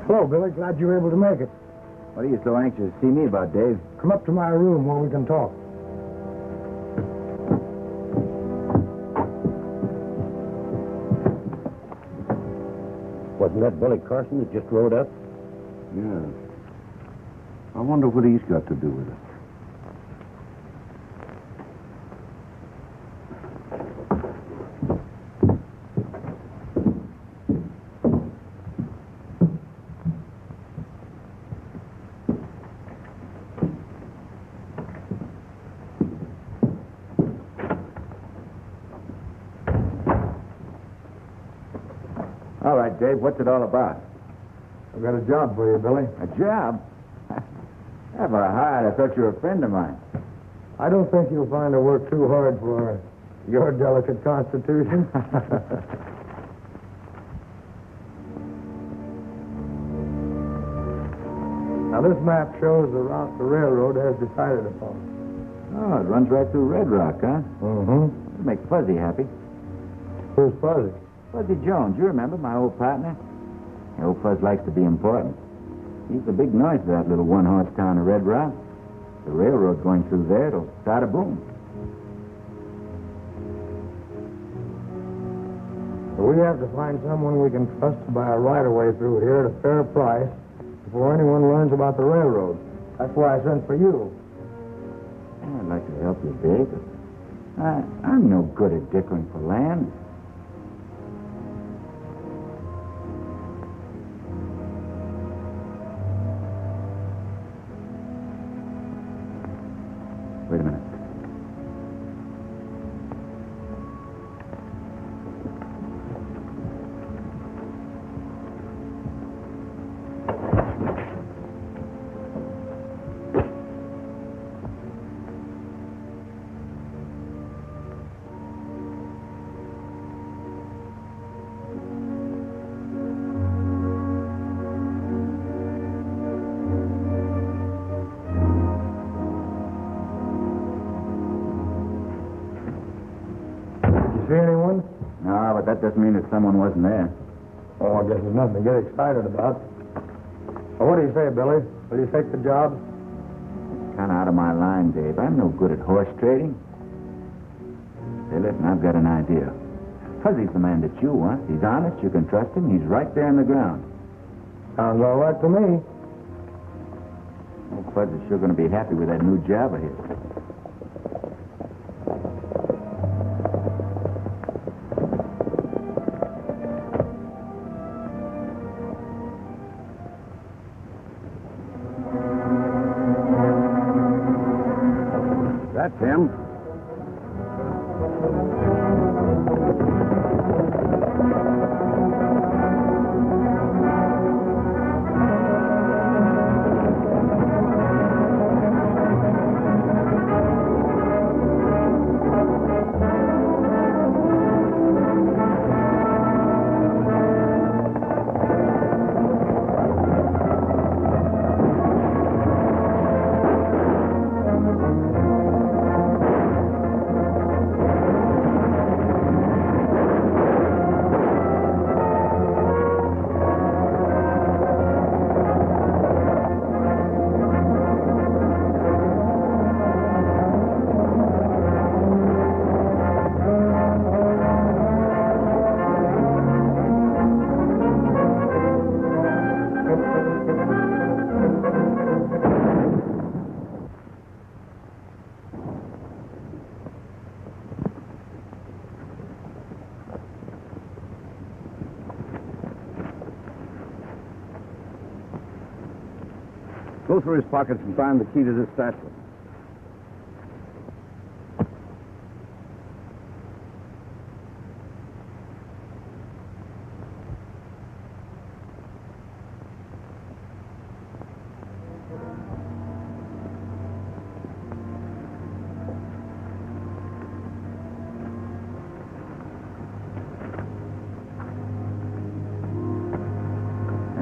Hello, Billy. Glad you were able to make it. What are you so anxious to see me about, Dave? Come up to my room where we can talk. Wasn't that Billy Carson that just rode up? Yeah. I wonder what he's got to do with it. All right, Dave, what's it all about? I've got a job for you, Billy. A job? Have I hired? I thought you were a friend of mine. I don't think you'll find I work too hard for your delicate constitution. Now, this map shows the route the railroad has decided upon. Oh, it runs right through Red Rock, huh? Mm-hmm. It'll make Fuzzy happy. Who's Fuzzy? Fuzzy Jones, you remember, my old partner? The old Fuzz likes to be important. He's the big noise of that little one-horse town of Red Rock. The railroad going through there, it'll start a boom. We have to find someone we can trust to buy a right-of-way through here at a fair price before anyone learns about the railroad. That's why I sent for you. I'd like to help you, Dave, but I'm no good at dickering for land. Wait a minute. See anyone? No, but that doesn't mean that someone wasn't there. Oh, I guess there's nothing to get excited about. Well, what do you say, Billy? Will you take the job? Kind of out of my line, Dave. I'm no good at horse trading. Say, listen, I've got an idea. Fuzzy's the man that you want. He's honest, you can trust him. He's right there on the ground. Sounds all right to me. Oh, Fuzzy's sure going to be happy with that new job of his. That's him. Go through his pockets and find the key to this satchel.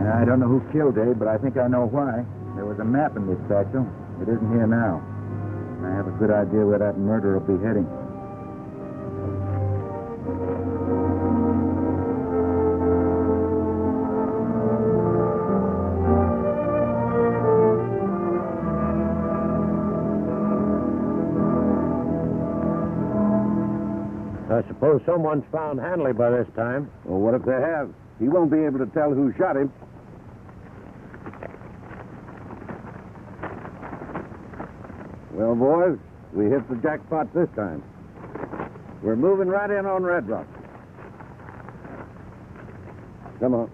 I don't know who killed Dave, but I think I know why. There was a map in this satchel. It isn't here now. I have a good idea where that murderer will be heading. I suppose someone's found Hanley by this time. Well, what if they have? He won't be able to tell who shot him. Well, boys, we hit the jackpot this time. We're moving right in on Red Rock. Come on.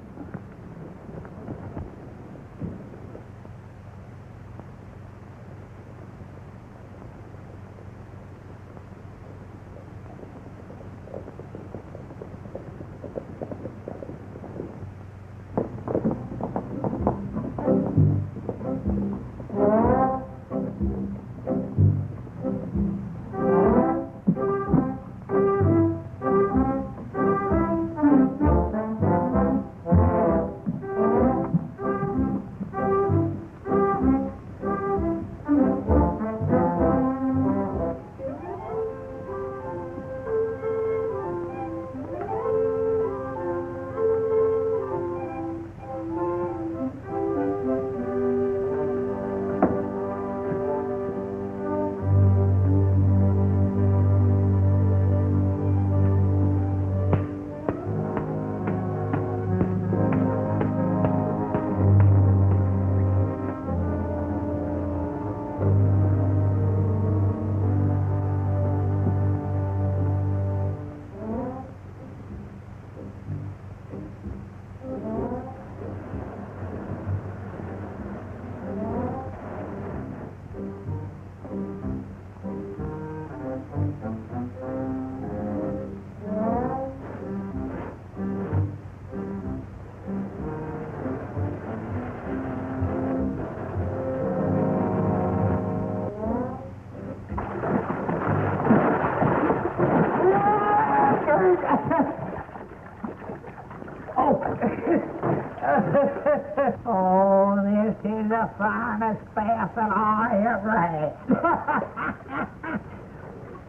Oh, this is the finest bath that I ever had.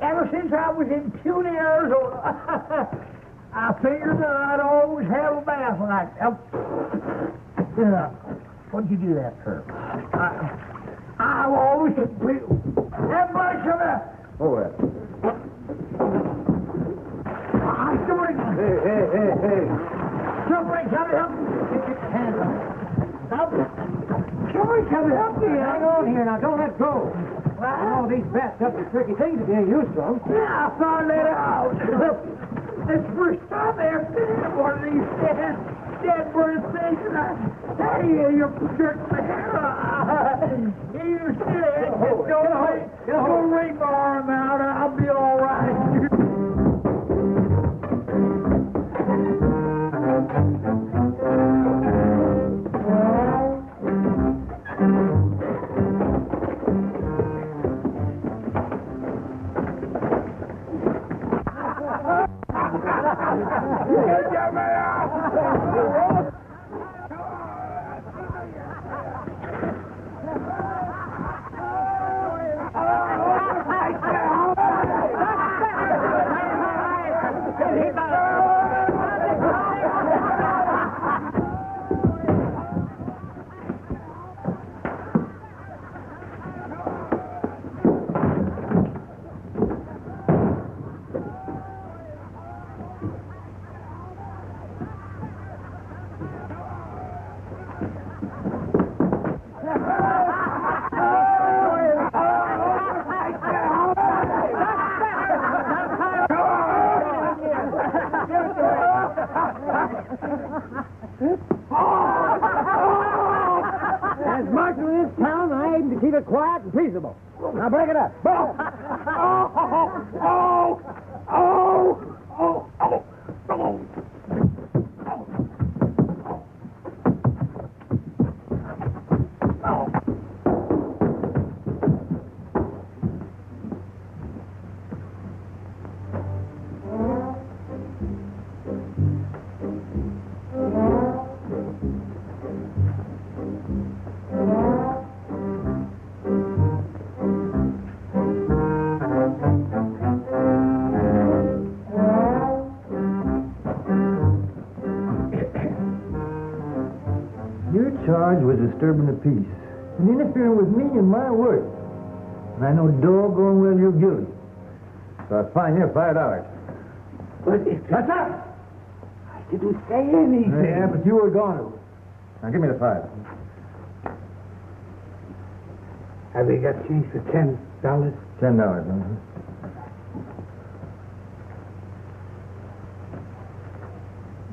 Ever since I was in 2 years old, I figured that I'd always have a bath like that. What'd you do that for? I've always... Everybody come here. Oh, well. Somebody... Hey. Somebody come help me. Get your hands on it. Somebody come help me. Hang on here now, don't let go. All these bathtubs are tricky things to get used to them. Yeah, I found that out. It's the first time I ever been in one of these dead bird things, and hey, you're jerking the hair out. You said, don't rape my arm out, I'll be all right. As marshal of this town, I aim to keep it quiet and peaceable. Now break it up. Your charge was disturbing the peace and interfering with me and my work. And I know doggone well you're guilty. So I fine you $5. But it's... What's up? I didn't say anything. Yeah, but you were going to. Now, give me the 5. Have you got change for $10? $10, huh?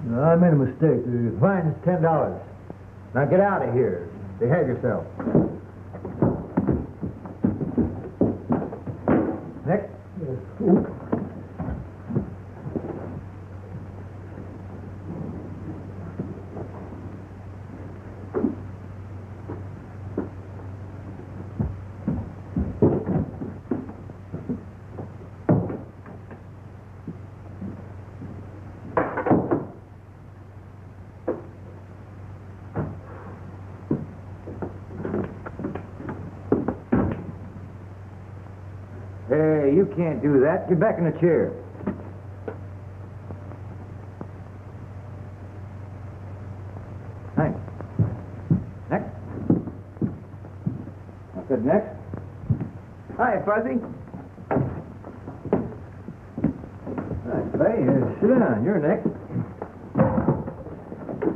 No, I made a mistake. The fine is $10. Now get out of here. Behave yourself. Next. Hey, you can't do that. Get back in the chair. Thanks. Next. I said next. Hi, Fuzzy. Hi, Clay. Sit down. You're next.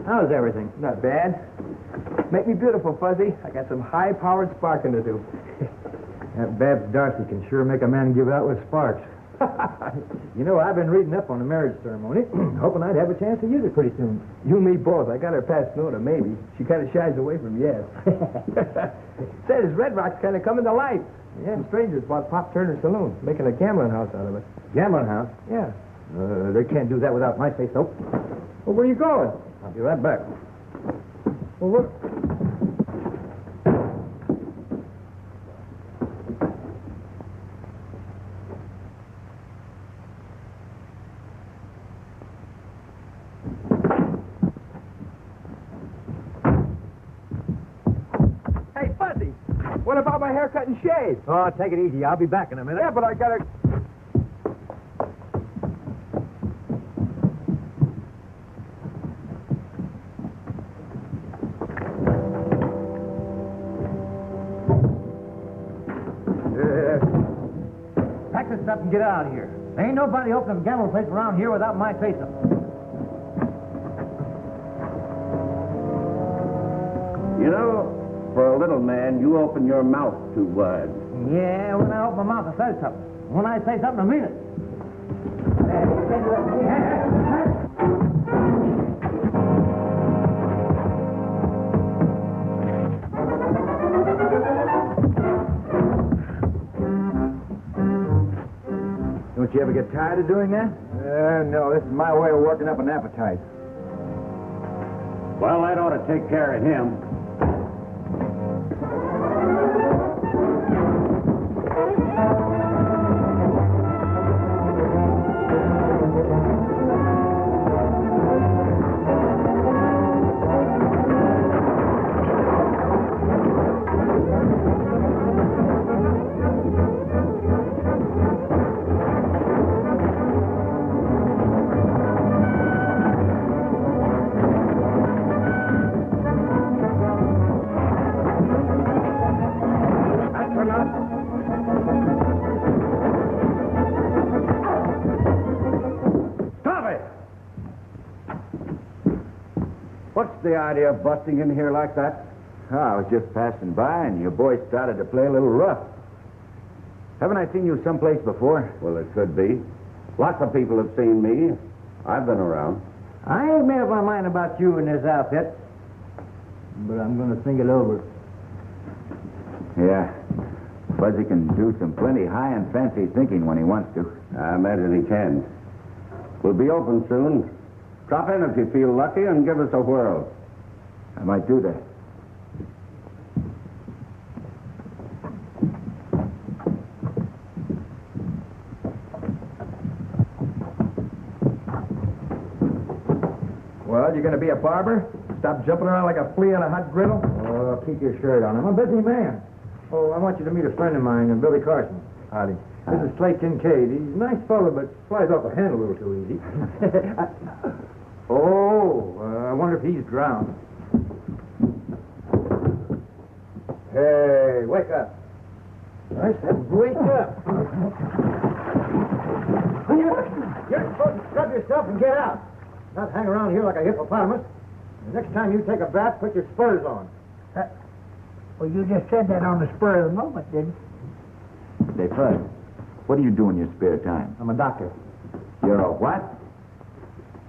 How's everything? Not bad. Make me beautiful, Fuzzy. I got some high-powered sparking to do. That Babs Darcy can sure make a man give out with sparks. You know, I've been reading up on the marriage ceremony, hoping I'd have a chance to use it pretty soon. You and me both. I got her past no to maybe. She kind of shies away from yes. Says Red Rock's kind of coming to life. Yeah, some strangers bought Pop Turner's saloon, making a gambling house out of it. Gambling house? Yeah. They can't do that without my say-so. Well, where you going? I'll be right back. Well, look. Hey, Fuzzy, what about my haircut and shave? Oh, take it easy. I'll be back in a minute. Yeah, but I gotta... Pack this up and get out of here. There ain't nobody opening a gambling place around here without my say-so. You know, for a little man, you open your mouth too wide. Yeah, when I open my mouth, I say something. When I say something, I mean it. Don't you ever get tired of doing that? No, this is my way of working up an appetite. Well, that ought to take care of him. What's the idea of busting in here like that? Oh, I was just passing by, and your boy started to play a little rough. Haven't I seen you someplace before? Well, it could be. Lots of people have seen me. I've been around. I ain't made up my mind about you in this outfit, but I'm going to think it over. Yeah. Fuzzy can do some plenty high and fancy thinking when he wants to. I imagine he can. We'll be open soon. Drop in if you feel lucky and give us a whirl. I might do that. Well, you gonna be a barber? Stop jumping around like a flea on a hot griddle? Oh, keep your shirt on. I'm a busy man. Oh, I want you to meet a friend of mine, Billy Carson. Howdy. This is Slate Kincaid. He's a nice fellow, but flies off the handle a little too easy. I wonder if he's drowned. Hey, wake up. Nice, wake up. You're supposed to scrub yourself and get out. Not hang around here like a hippopotamus. The next time you take a bath, put your spurs on. Well, you just said that on the spur of the moment, didn't you? Say, Fuzz, what do you do in your spare time? I'm a doctor. You're a what?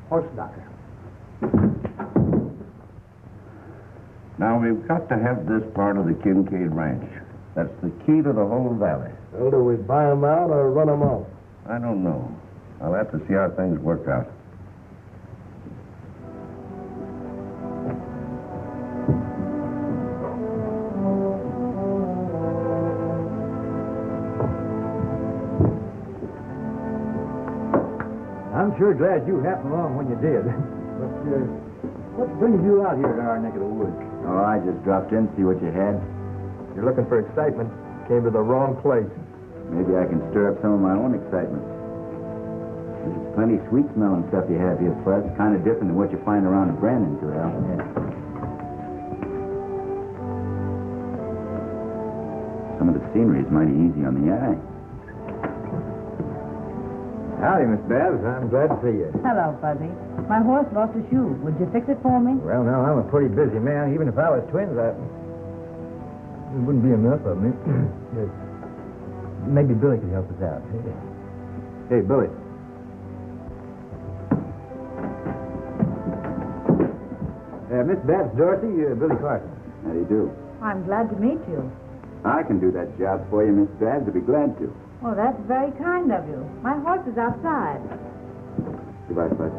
Horse doctor. Now, we've got to have this part of the Kincaid Ranch. That's the key to the whole valley. Well, do we buy them out or run them off? I don't know. I'll have to see how things work out. I'm sure glad you happened along when you did. But, what brings you out here to our neck of the woods? Oh, I just dropped in, see what you had. You're looking for excitement. Came to the wrong place. Maybe I can stir up some of my own excitement. There's plenty sweet-smelling stuff you have here, Fuzz. Kind of different than what you find around in Brandon, too, Al. Yeah. Some of the scenery is mighty easy on the eye. Howdy, Miss Babs. I'm glad to see you. Hello, Fuzzy. My horse lost a shoe. Would you fix it for me? Well, now, I'm a pretty busy man. Even if I was twins, it wouldn't be enough of me. Yes. Maybe Billy could help us out. Hey, Billy. Miss Babs Dorsey, Billy Carson. How do you do? I'm glad to meet you. I can do that job for you, Miss Babs. I'd be glad to. Oh, that's very kind of you. My horse is outside. Goodbye, Fuzz.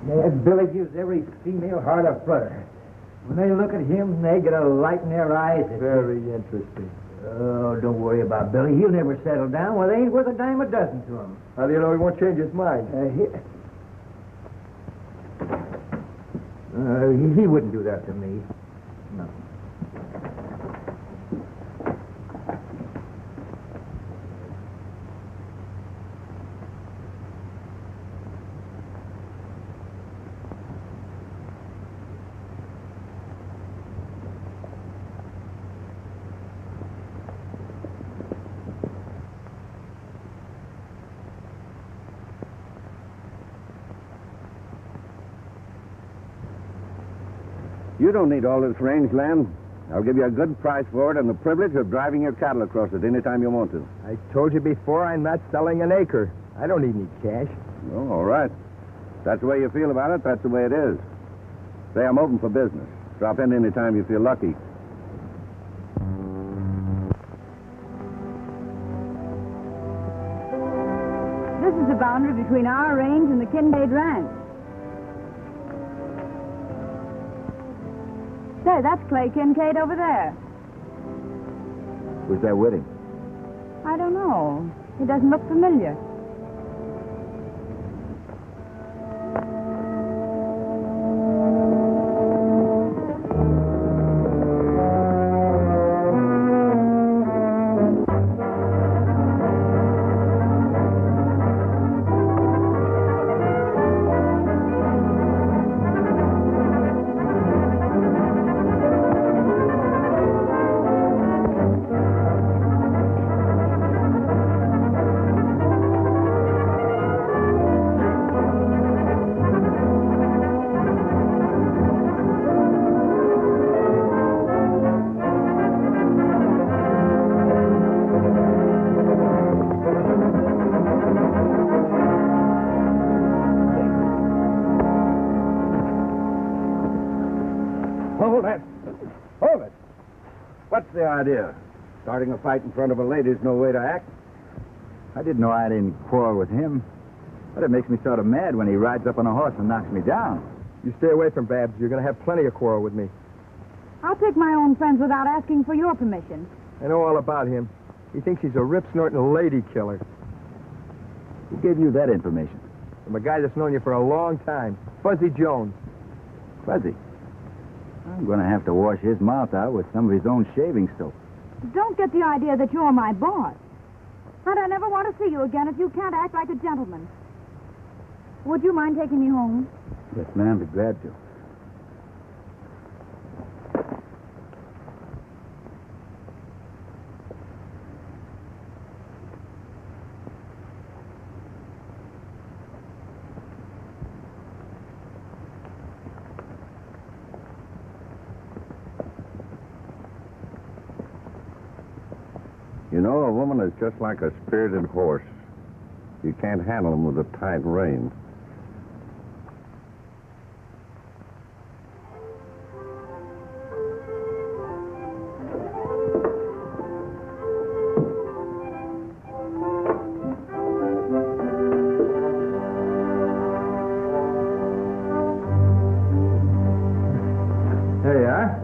Yeah, Billy gives every female heart a flutter. When they look at him, they get a light in their eyes. Very interesting. Oh, don't worry about Billy. He'll never settle down. Well, they ain't worth a dime a dozen to him. How do you know he won't change his mind? He wouldn't do that to me. No. You don't need all this range land. I'll give you a good price for it and the privilege of driving your cattle across it any time you want to. I told you before, I'm not selling an acre. I don't need any cash. Oh, all right. If that's the way you feel about it, that's the way it is. Say, I'm open for business. Drop in any time you feel lucky. This is the boundary between our range and the Kincaid Ranch. Say, that's Clay Kincaid over there. Who's that with him? I don't know. He doesn't look familiar. Hold it. What's the idea? Starting a fight in front of a lady's no way to act. I didn't know I didn't quarrel with him. But it makes me sort of mad when he rides up on a horse and knocks me down. You stay away from Babs. You're going to have plenty of quarrel with me. I'll pick my own friends without asking for your permission. I know all about him. He thinks he's a rip-snorting lady killer. Who gave you that information? From a guy that's known you for a long time. Fuzzy Jones. Fuzzy. I'm going to have to wash his mouth out with some of his own shaving soap. Don't get the idea that you're my boss. And I never want to see you again if you can't act like a gentleman. Would you mind taking me home? Yes, ma'am, be glad to. You know, a woman is just like a spirited horse. You can't handle them with a tight rein. There you are.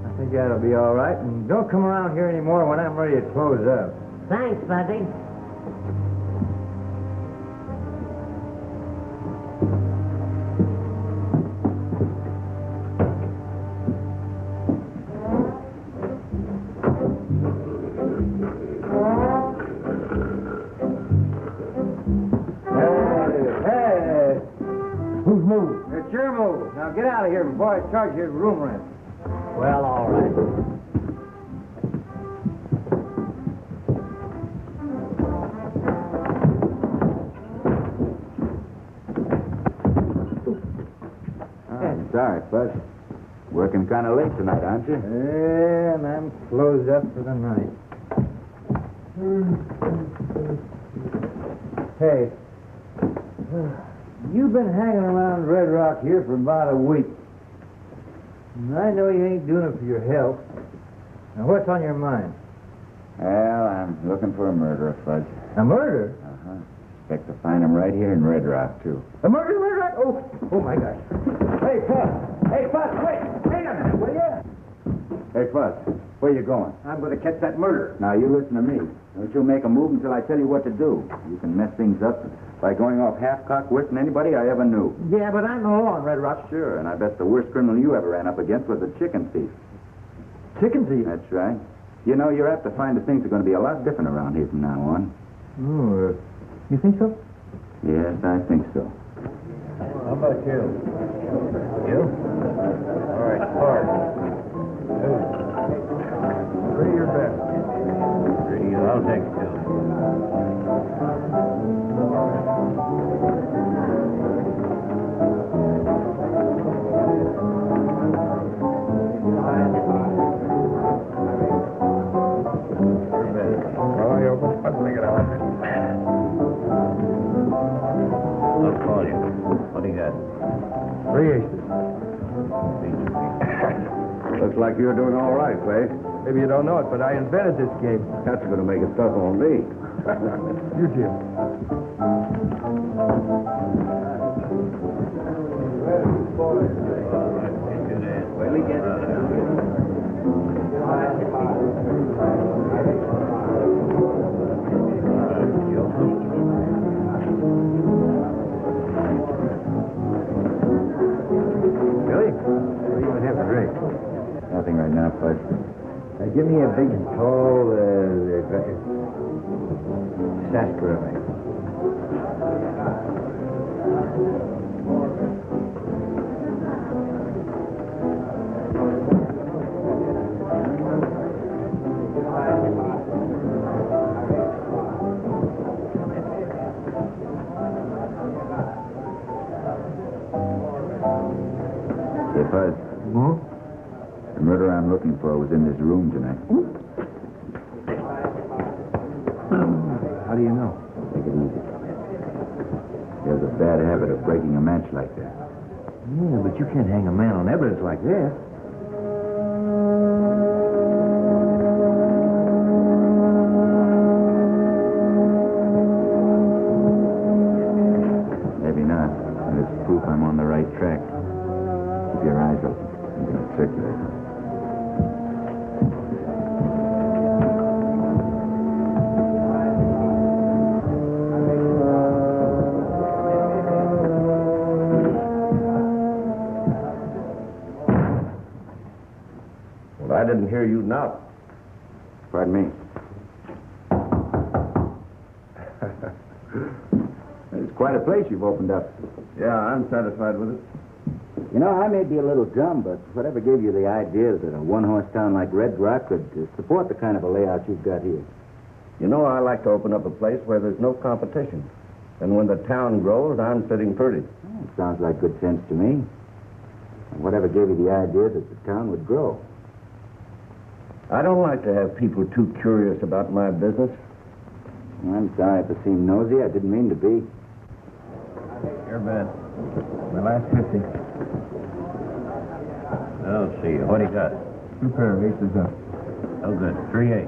I think that'll be all right. And don't come around here anymore when I'm ready to close up. Thanks, Fuzzy. Hey! Who's moving? It's your move. Now get out of here before I charge you room rent. Well, all right. I'm sorry, Bud. Working kind of late tonight, aren't you? Yeah, and I'm closed up for the night. Hey, you've been hanging around Red Rock here for about a week. And I know you ain't doing it for your health. Now, what's on your mind? Well, I'm looking for a murderer, Fudge. A murder? Uh-huh. Expect to find him right here in Red Rock, too. A murder in Red Rock? Oh my gosh. Hey, Fuss! Hey, Fuss, wait a minute, will you? Hey, Fudge, where you going? I'm going to catch that murderer. Now, you listen to me. Don't you make a move until I tell you what to do. You can mess things up by going off half-cock worse than anybody I ever knew. Yeah, but I'm the law in Red Rock. Sure, and I bet the worst criminal you ever ran up against was a chicken thief. Chicken thief? That's right. You know, you're apt to find that things are going to be a lot different around here from now on. Oh, you think so? Yes, I think so. How about you? You? All right, hard. Three your best. Three, I'll take two. Oh, you're puzzling it out. I'll call you. What do you got? 3 aces. Looks like you're doing all right, Clay. Maybe you don't know it, but I invented this game. That's going to make it tough on me. You, Jim. Well, he gets Billy, what do you want to have for drink? Nothing right now, Fudge. Give me a big, tall, sarsaparilla. Hey, Fudge. Hmm? The murderer I'm looking for was in this room tonight. How do you know? Take it easy. He has a bad habit of breaking a match like that. Yeah, but you can't hang a man on evidence like this. Maybe not. But it's proof I'm on the right track. Keep your eyes open. I'm going to circulate. Well, I didn't hear you knock. Pardon me. It's quite a place you've opened up. Yeah, I'm satisfied with it. You know, I may be a little dumb, but whatever gave you the idea that a one-horse town like Red Rock could support the kind of a layout you've got here? You know, I like to open up a place where there's no competition. And when the town grows, I'm sitting pretty. It sounds like good sense to me. And whatever gave you the idea that the town would grow? I don't like to have people too curious about my business. I'm sorry if I seem nosy. I didn't mean to be. Your bet. My last 50. I'll see. What do you got? 2 pair of aces up. Oh, good. 3-8.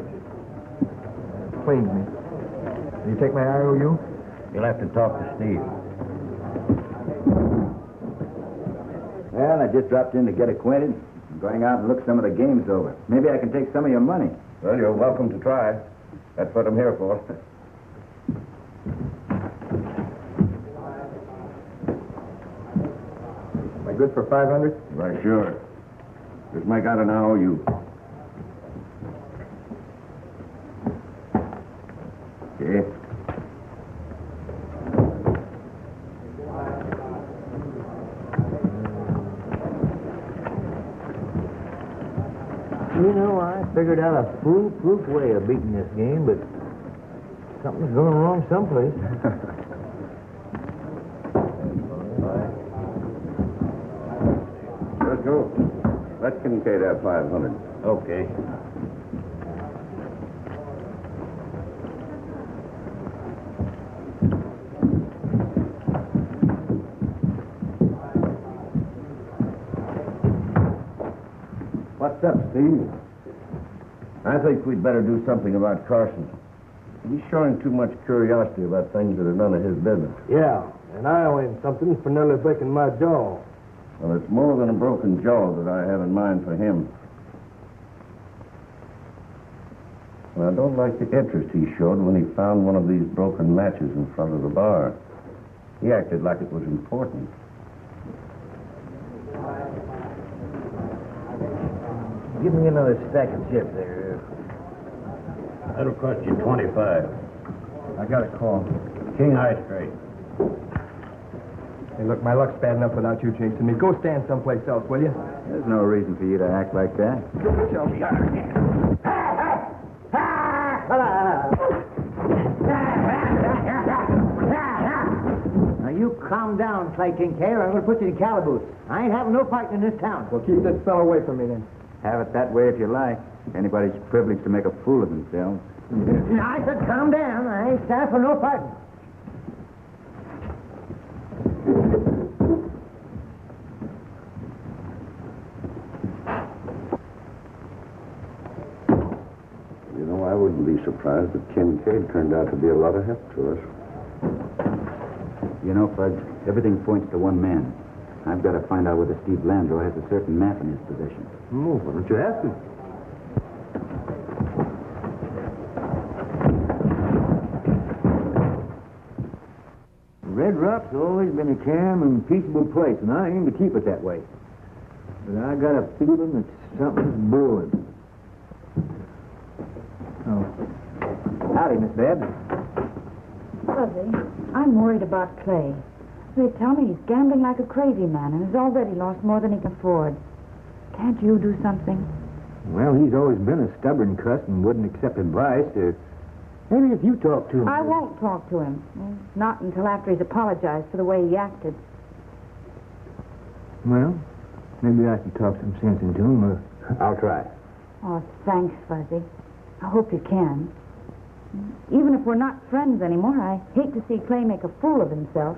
Cleans me. Will you take my IOU? You'll have to talk to Steve. Well, I just dropped in to get acquainted. I'm going out and look some of the games over. Maybe I can take some of your money. Well, you're welcome to try. That's what I'm here for. Am I good for 500? Why, sure. Just make out an IOU. Okay. You know, I figured out a foolproof way of beating this game, but something's going wrong someplace. Let's go. Let Kincaid have 500. Okay. What's up, Steve? I think we'd better do something about Carson. He's showing too much curiosity about things that are none of his business. Yeah, and I owe him something for nearly breaking my jaw. Well, it's more than a broken jaw that I have in mind for him. Well, I don't like the interest he showed when he found one of these broken matches in front of the bar. He acted like it was important. Give me another stack of chips there. That'll cost you 25. I got a call. King high straight. Hey, look, my luck's bad enough without you chasing me. Go stand someplace else, will you? There's no reason for you to act like that. Now, you calm down, Clay Kincaid, or I'm going to put you in calaboose. I ain't having no fight in this town. Well, keep this fellow away from me, then. Have it that way if you like. Anybody's privileged to make a fool of themselves. I said calm down. I ain't standing for no fighting. You know, I wouldn't be surprised if Kincaid turned out to be a lot of help to us. You know, Fudge, everything points to one man. I've got to find out whether Steve Landreau has a certain map in his possession. Why don't you ask him? Red Rock's always been a calm and peaceable place, and I aim to keep it that way. But I got a feeling that something's brewing. Oh. Howdy, Miss Babs. Fuzzy, I'm worried about Clay. They tell me he's gambling like a crazy man and has already lost more than he can afford. Can't you do something? Well, he's always been a stubborn cuss and wouldn't accept advice. Maybe if you talk to him... I won't talk to him. Not until after he's apologized for the way he acted. Well, maybe I can talk some sense into him, or I'll try. Oh, thanks, Fuzzy. I hope you can. Even if we're not friends anymore, I hate to see Clay make a fool of himself.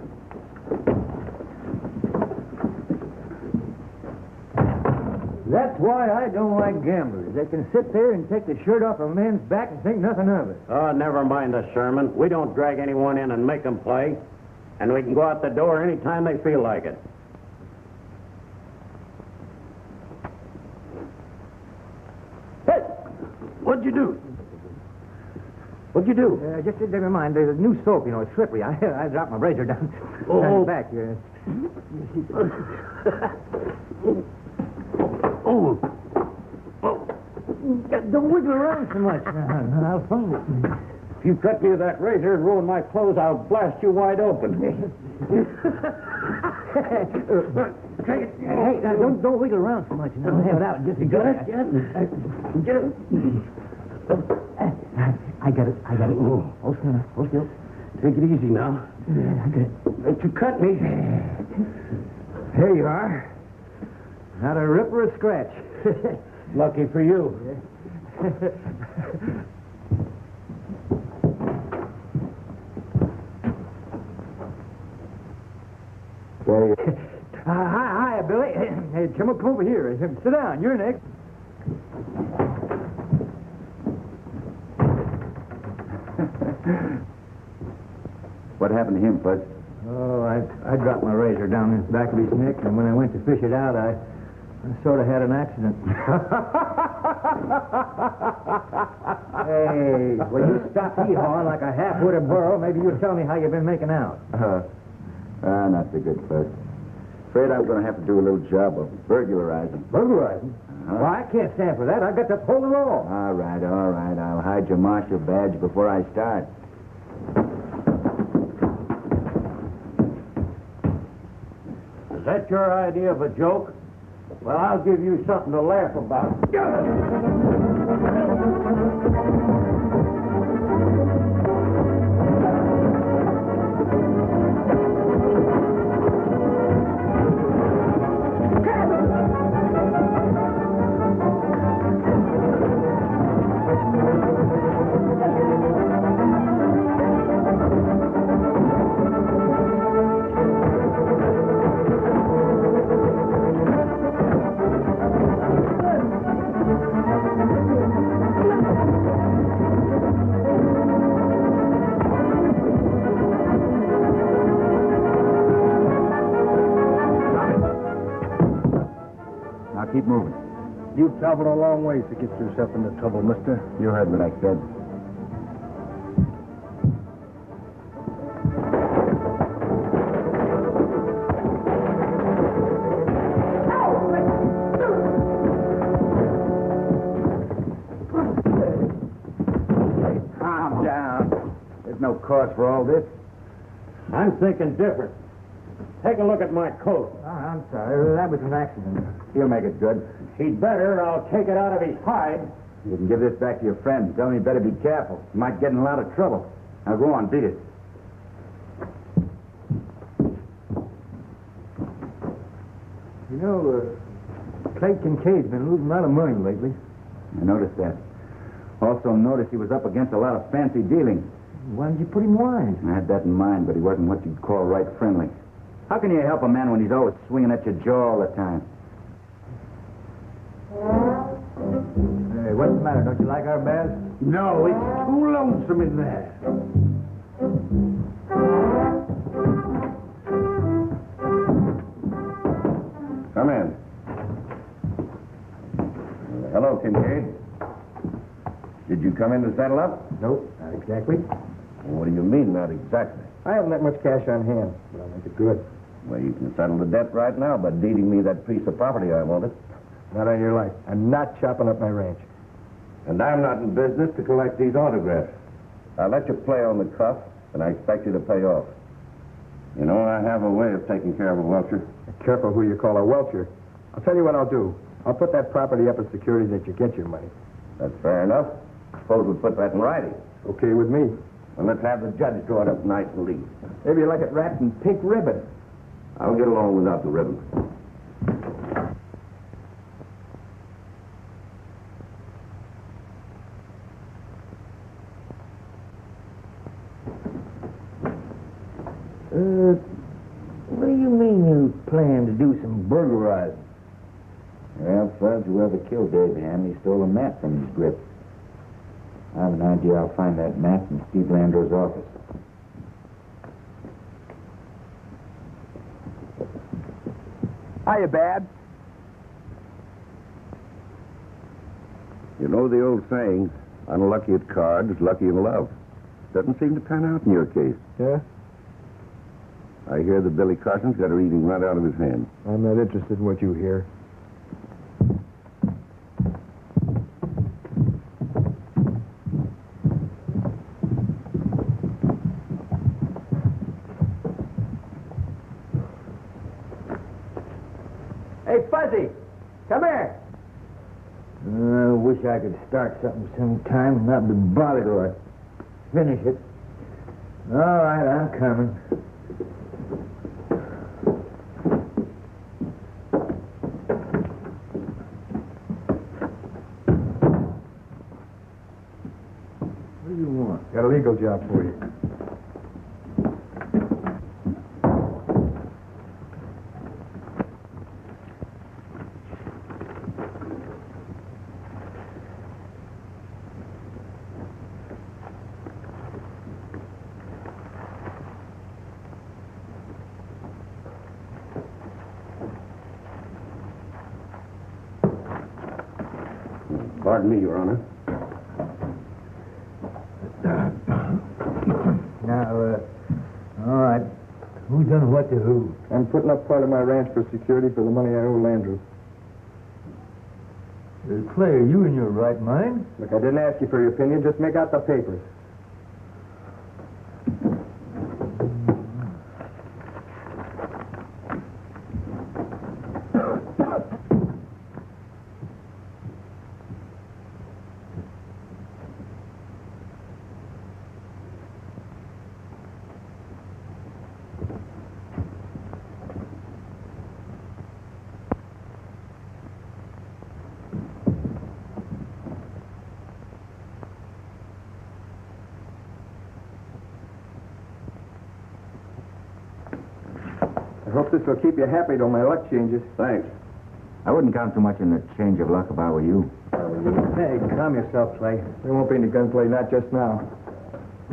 That's why I don't like gamblers. They can sit there and take the shirt off a man's back and think nothing of it. Oh, never mind the sermon. We don't drag anyone in and make them play. And we can go out the door any time they feel like it. Hey! What'd you do? What'd you do? Just never mind. There's a new soap, you know. It's slippery. I dropped my razor down back here. Oh. Don't wiggle around so much. I'll find it. If you cut me with that razor and ruin my clothes, I'll blast you wide open. Hey, now, don't wiggle around so much. Now, have it out. Just You got it? I got it. Hold still. Take it easy now. Yeah, I got it. Don't you cut me. There you are. Not a rip or a scratch. Lucky for you. Hi, Billy. Hey, come over here. Sit down. You're next. What happened to him, Bud? Oh, I dropped my razor down the back of his neck, and when I went to fish it out, I sort of had an accident. Hey, will you stop hee-hawing like a half-witted burro? Maybe you'll tell me how you've been making out. Not so good, Bud. Afraid I'm going to have to do a little job of burglarizing. Burglarizing? Well, I can't stand for that. I've got to hold the roll. All right. I'll hide your marshal badge before I start. Is that your idea of a joke? Well, I'll give you something to laugh about. Keep moving. You've traveled a long ways to get yourself into trouble, mister. You heard what I said. Calm down. There's no cause for all this. I'm thinking different. Take a look at my coat. Oh, I'm sorry. That was an accident. He'll make it good. He'd better, or I'll take it out of his hide. You can give this back to your friend. Tell him he better be careful. He might get in a lot of trouble. Now go on, beat it. You know, Clay Kincaid's been losing a lot of money lately. I noticed that. Also noticed he was up against a lot of fancy dealing. Why did you put him wise? I had that in mind, but he wasn't what you'd call right friendly. How can you help a man when he's always swinging at your jaw all the time? Hey, what's the matter? Don't you like our baths? No, it's too lonesome in there. Come in. Hello, Kincaid. Did you come in to settle up? Nope, not exactly. What do you mean, not exactly? I haven't that much cash on hand, but I'll make it good. Well, you can settle the debt right now by deeding me that piece of property I wanted. Not on your life. I'm not chopping up my ranch. And I'm not in business to collect these autographs. I let you play on the cuff, and I expect you to pay off. You know, I have a way of taking care of a welcher. Careful who you call a welcher. I'll tell you what I'll do. I'll put that property up as security that you get your money. That's fair enough. Suppose we put that in writing. Okay with me. Well, let's have the judge draw it up nice and neat. Maybe you like it wrapped in pink ribbon. I'll get along without the ribbon. What do you mean you plan to do some burglarizing? Well, Fuzz, whoever killed Dave Ham, he stole a map from his grip. I have an idea I'll find that map in Steve Landau's office. Hiya, Bab. You know the old saying, unlucky at cards, lucky in love. Doesn't seem to pan out in your case. Yeah? I hear that Billy Carson's got her eating right out of his hand. I'm not interested in what you hear. Hey, Fuzzy, come here. I wish I could start something sometime and not be bothered or finish it. All right, I'm coming. Got a legal job for you. Pardon me, Your Honor. Now, all right. Who's done what to who? I'm putting up part of my ranch for security for the money I owe Landrew. Clay, are you in your right mind? Look, I didn't ask you for your opinion. Just make out the papers. I hope this will keep you happy till my luck changes. Thanks. I wouldn't count too much on the change of luck if I were you. Hey, calm yourself, Clay. There won't be any gunplay, not just now.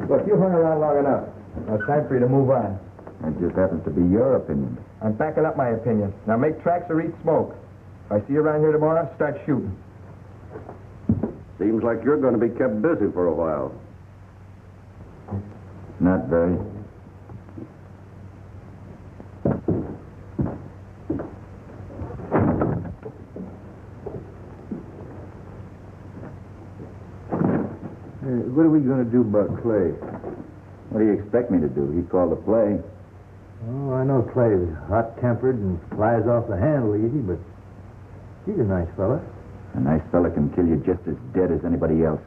Look, you hung around long enough. Now it's time for you to move on. That just happens to be your opinion. I'm backing up my opinion. Now make tracks or eat smoke. If I see you around here tomorrow, start shooting. Seems like you're going to be kept busy for a while. Not very. What are we going to do about Clay? What do you expect me to do? He called the play. Oh, I know Clay's hot-tempered and flies off the handle easy, but he's a nice fella. A nice fella can kill you just as dead as anybody else.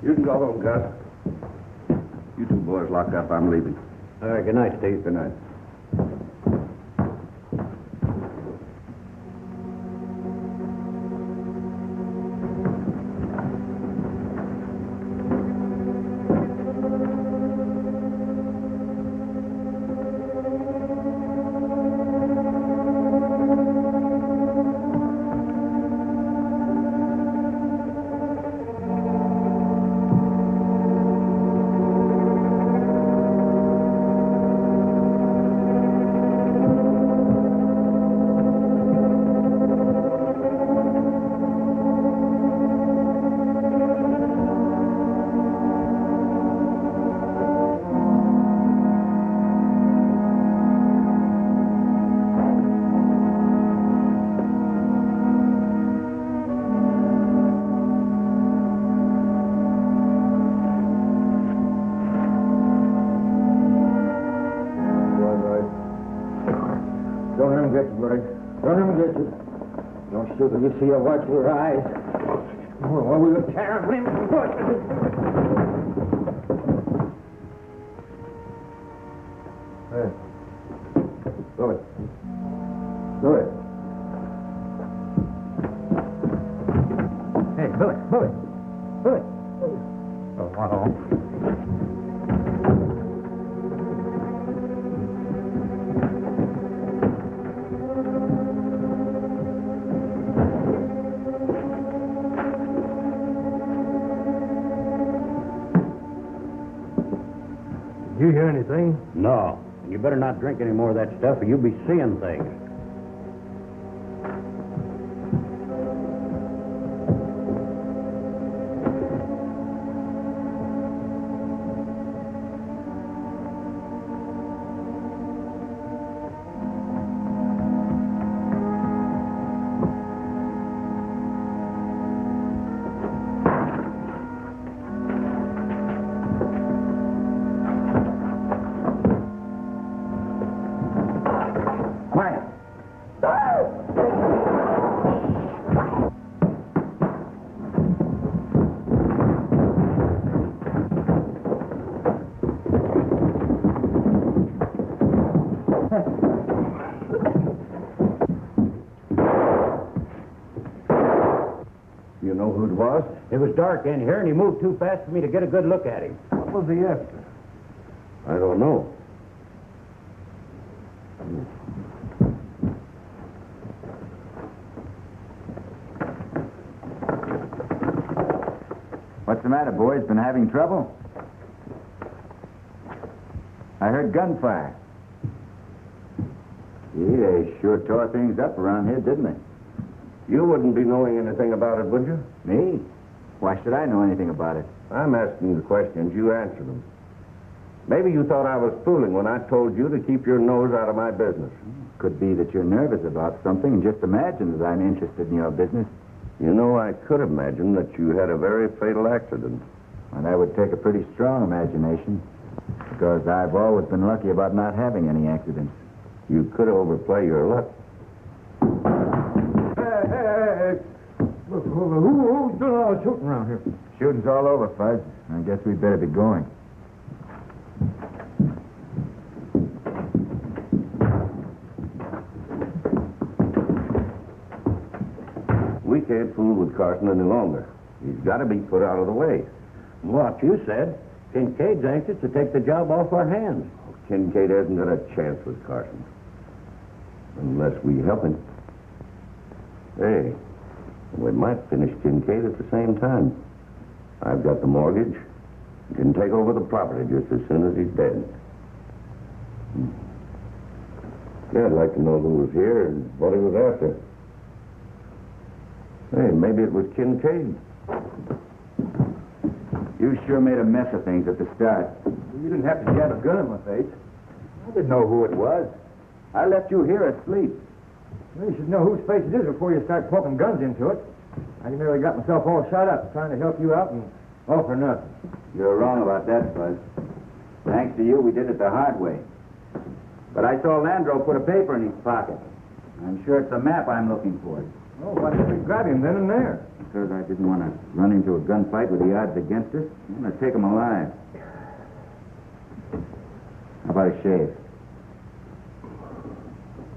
You can go home, Gus. You two boys lock up. I'm leaving. All right, good night, Steve. Good night. Don't let him get you, buddy. Don't let him get you. Don't shoot him. You see, I watch your eyes. Oh, we were tearing him. Hey. Billy. Billy. Hey, Billy. Billy. Billy. Oh, wow. You hear anything? No. You better not drink any more of that stuff or you'll be seeing things. boss? It was dark in here, and he moved too fast for me to get a good look at him. What was he after? I don't know. What's the matter, boys? Been having trouble? I heard gunfire. Gee, they sure tore things up around here, didn't they? You wouldn't be knowing anything about it, would you? Me? Why should I know anything about it? I'm asking the questions. You answer them. Maybe you thought I was fooling when I told you to keep your nose out of my business. Could be that you're nervous about something and just imagine that I'm interested in your business. You know, I could imagine that you had a very fatal accident. And that would take a pretty strong imagination, because I've always been lucky about not having any accidents. You could overplay your luck. Hey. Look, who's doing all the shooting around here? Shooting's all over, Fuzz. I guess we'd better be going. We can't fool with Carson any longer. He's got to be put out of the way. What you said, Kincaid's anxious to take the job off our hands. Kincaid hasn't got a chance with Carson. Unless we help him. Hey, we might finish Kincaid at the same time. I've got the mortgage. Can take over the property just as soon as he's dead. Yeah, I'd like to know who was here and what he was after. Hey, maybe it was Kincaid. You sure made a mess of things at the start. You didn't have to jab a gun in my face. I didn't know who it was. I left you here asleep. Well, you should know whose face it is before you start poking guns into it. I nearly got myself all shot up trying to help you out and all for nothing. You're wrong about that, Fuzz. Thanks to you, we did it the hard way. But I saw Landro put a paper in his pocket. I'm sure it's a map I'm looking for. Oh, why didn't we grab him then and there? Because I didn't want to run into a gunfight with the odds against us. I want to take him alive. How about a shave?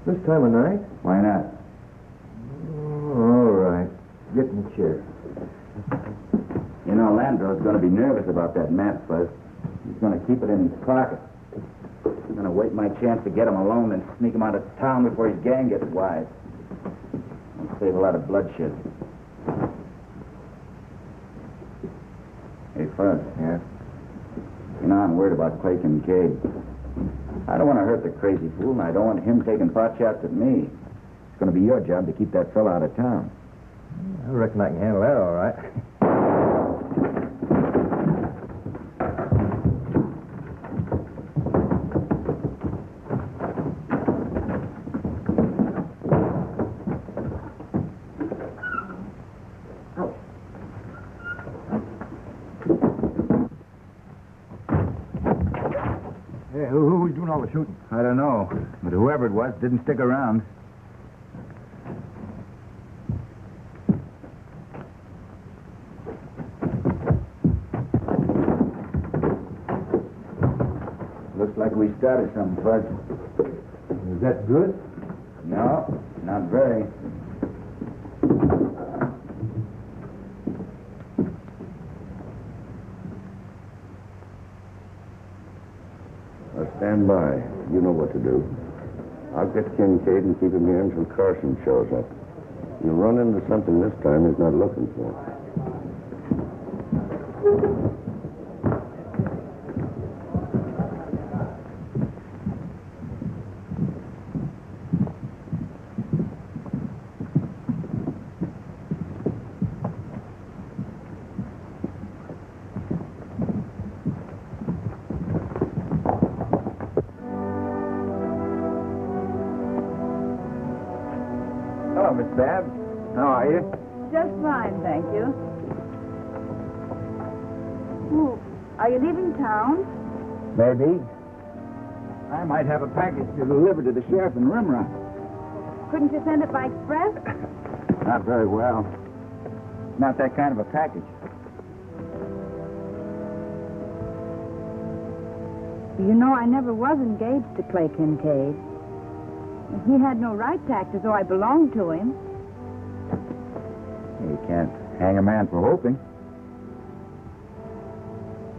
This time of night? Why not? All right. Get in the chair. You know, Landro's going to be nervous about that map, Fuzz. He's going to keep it in his pocket. I'm going to wait my chance to get him alone and sneak him out of town before his gang gets wise. I'll save a lot of bloodshed. Hey, Fuzz. Yeah? You know, I'm worried about Clay Kincaid. I don't want to hurt the crazy fool, and I don't want him taking pot shots at me. It's going to be your job to keep that fella out of town. I reckon I can handle that all right. Yeah, who's doing all the shooting? I don't know, but whoever it was didn't stick around. Looks like we started something, Fuzz. Is that good? No, not very. Stand by. You know what to do. I'll get Kincaid and keep him here until Carson shows up. You'll run into something this time he's not looking for. Hello, Miss Babs. How are you? Just fine, thank you. Oh, are you leaving town? Maybe. I might have a package to deliver to the sheriff in Rimrock. Couldn't you send it by express? Not very well. Not that kind of a package. You know, I never was engaged to Clay Kincaid. He had no right to act as though I belonged to him. You can't Hang a man for hoping.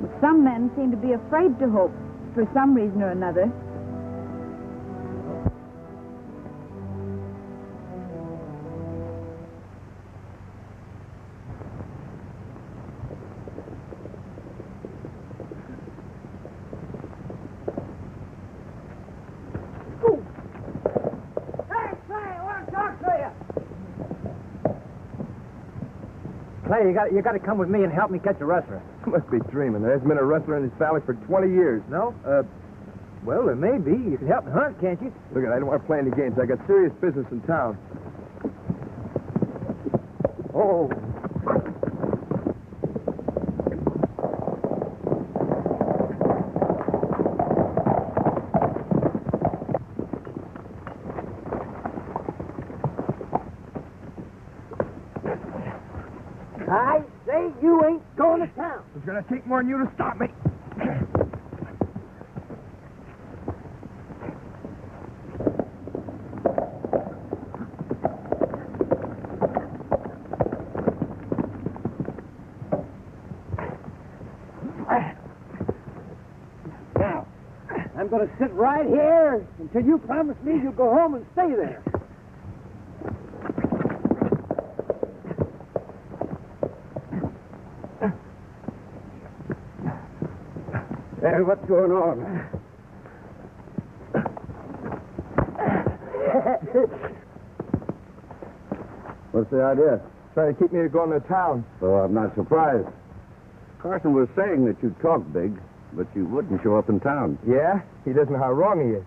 But some men seem to be afraid to hope for some reason or another. Clay, you got to come with me and help me catch a rustler. You must be dreaming. There hasn't been a rustler in this valley for 20 years. No? Well, there may be. You can help me hunt, can't you? Look, I don't want to play any games. I got serious business in town. Oh. I say you ain't going to town. It's going to take more than you to stop me. Now, I'm going to sit right here until you promise me you'll go home and stay there. Hey, what's going on? What's the idea? Trying to keep me to going to town. Oh, I'm not surprised. Carson was saying that you talk big, but you wouldn't show up in town. Yeah? He doesn't know how wrong he is.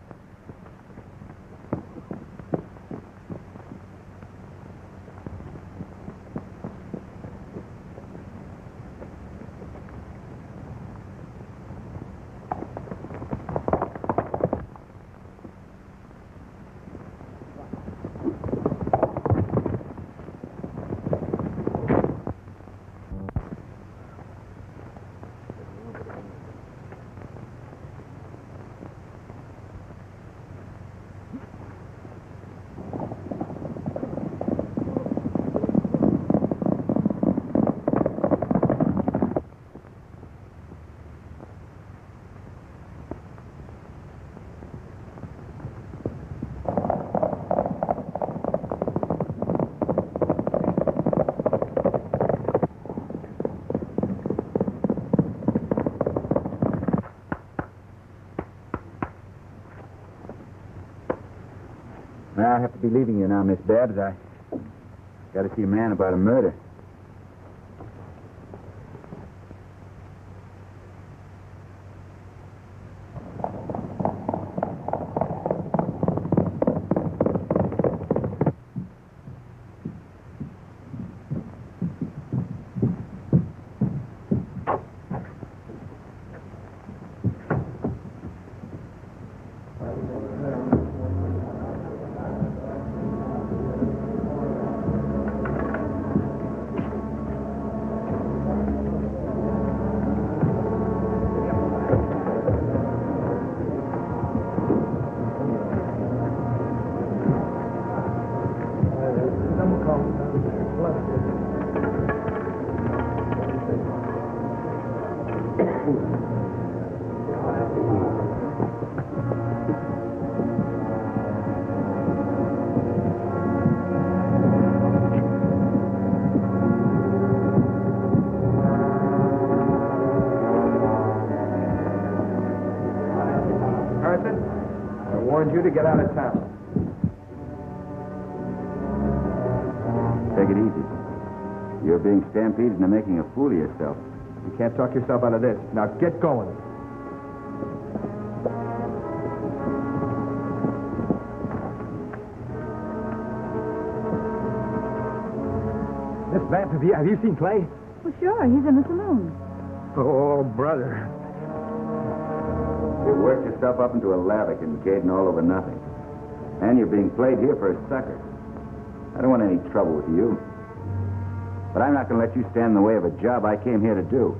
I have to be leaving you now, Miss Babs. I got to see a man about a murder. You to get out of town. Take it easy. You're being stampeded into making a fool of yourself. You can't talk yourself out of this. Now get going. Miss Vance, have you seen Clay? Well, sure, he's in the saloon. Oh, brother. You worked yourself up into a lather, Kincaid, all over nothing. And you're being played here for a sucker. I don't want any trouble with you. But I'm not going to let you stand in the way of a job I came here to do.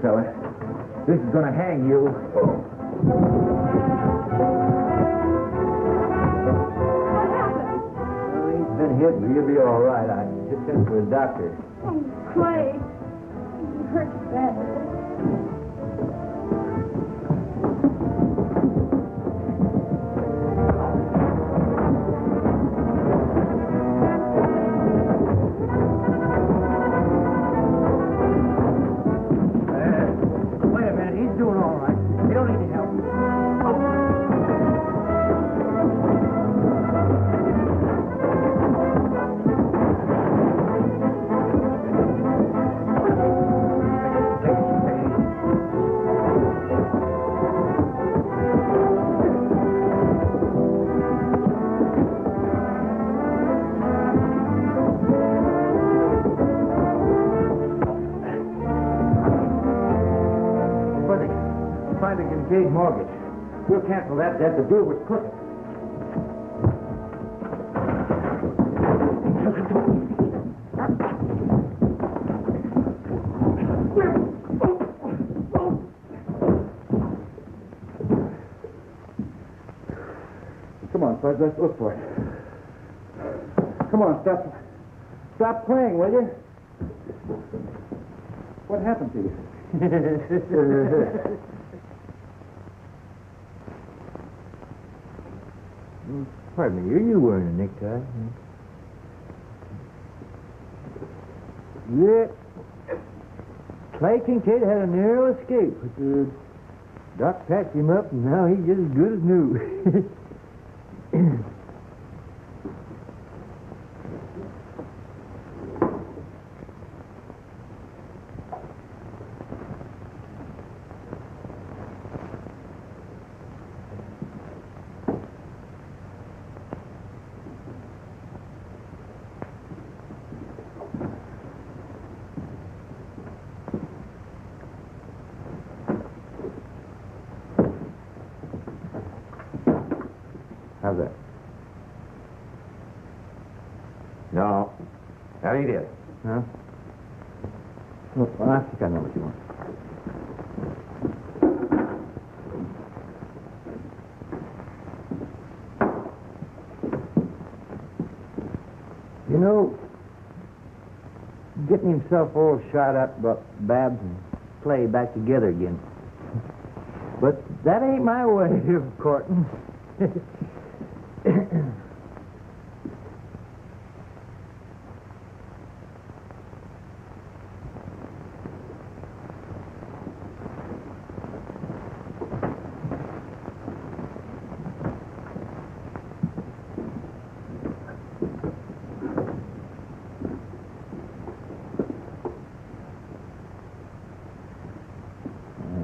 fella. This is gonna hang you. What happened? Well, he's been hit, but he'll be all right. I just sent for a doctor. Oh, Clay. It hurts bad. Wait a minute, he's doing all right. You don't need any help. Find a Kincaid mortgage. We'll cancel that debt. The deal was crooked. Come on, Fuzz, let's look for it. Come on, stop playing, will you? What happened to you? Pardon me, are you wearing a necktie? Yeah. Clay Kincaid had a narrow escape, but the doc patched him up, and now he's just as good as new. How's that? No, that ain't it. Huh? Well, I think I know what you want. You know, getting himself all shot up, but Babs and Clay back together again. But that ain't my way of courting.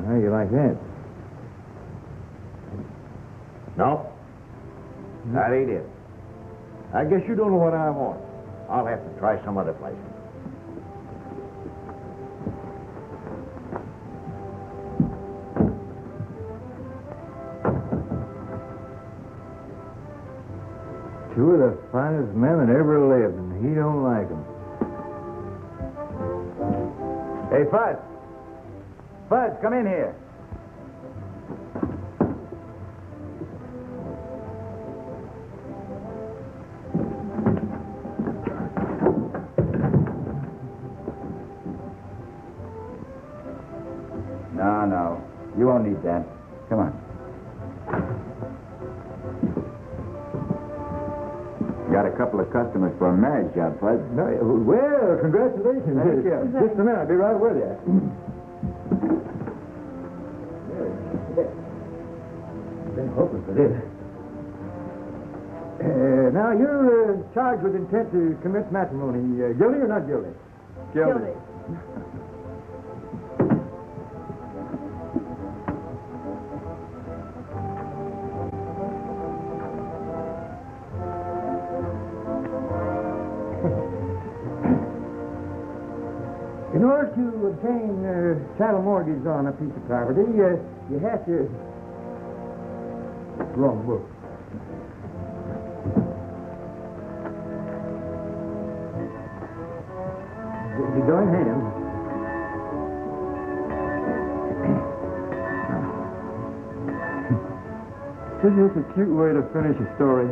How you like that? No, that ain't it. I guess you don't know what I want. I'll have to try some other place. Two of the finest men that ever lived, and he don't like them. Hey, Fuzz! Fuzz, come in here. No. You won't need that. Come on. Got a couple of customers for a marriage job, Fuzz. No, well, congratulations. Thank you. Just a minute, I'll be right with you. Been hoping for this. Now, you're charged with intent to commit matrimony. Guilty or not guilty? Guilty. In order to obtain chattel mortgage on a piece of property, you have to... Wrong book. You join hands. Isn't this a cute way to finish a story?